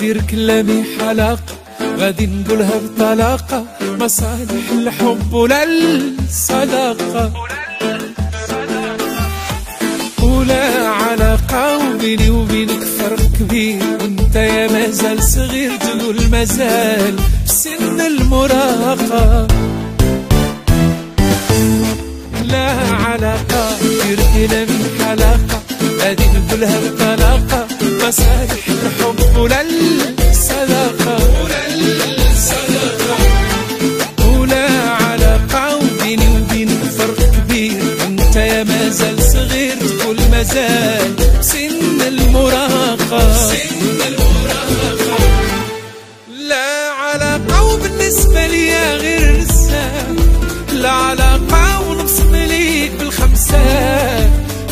ندير كلامي حلاقة غادي نقولها بطلاقة، مصالح الحب ولا الصداقة ولا علاقة، وبيني وبينك فرق كبير، وانت يا مازال صغير تقول مازال في سن المراهقة. لا علاقة دير كلامي حلاقة غادي نقولها بطلاقة، مصالح الحب ولا الصداقة ولا علاقة، وبيني وبينك فرق كبير، انت يا مازال صغير تقول مازال سن المراهقة. لا علاقة وبالنسبة ليا غير رسالة، لا علاقة ونبصم ليك بالخمسة،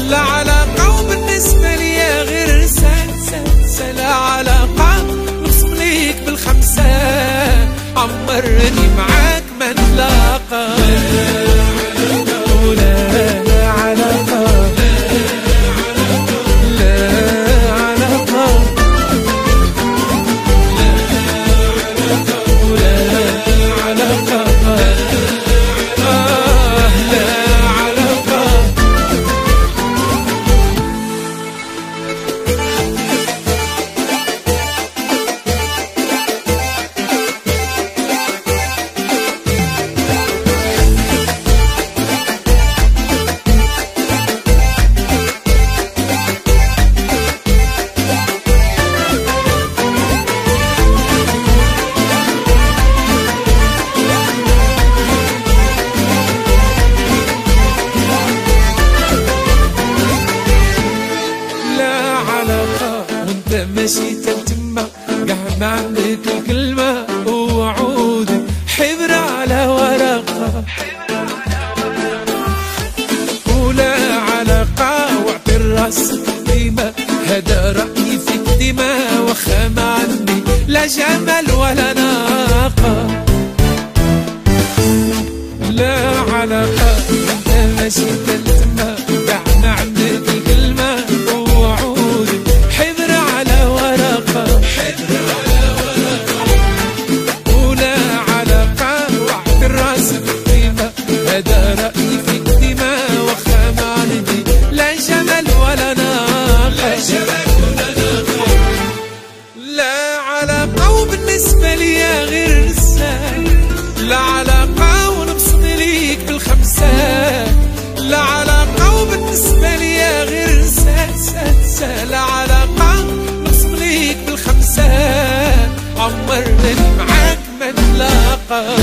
لا علاقة وبالنسبة ليا غير رسالة، لا علاقة ونبصم ليك بالخمسة، عمرني معاك ما نلاقى. ماشي تتمة قاع ما عندك الكلمة ووعود حبر على ورقة، ولا علاقة واعطي راسك قيمة، هذا رأيي فيك دماء واخا ما عندي لا جمال ولا ناقة. لا علاقة انت ماشي تتمة قاع ما عندك الكلمة ووعود حبر على ورقة، ولا علاقة واعطي راسك قيمة، هذا رأيي فيك دماء واخا ما عندي لا جمال ولا ناقة. لا علاقة وبالنسبة ليا غير رسالة، لا علاقة ونبصم ليك بالخمسة، لا علاقة وبالنسبة ليا غير رسالة، لا علاقة نبصم ليك بالخمسة، عمرني معاك ما نلاقى.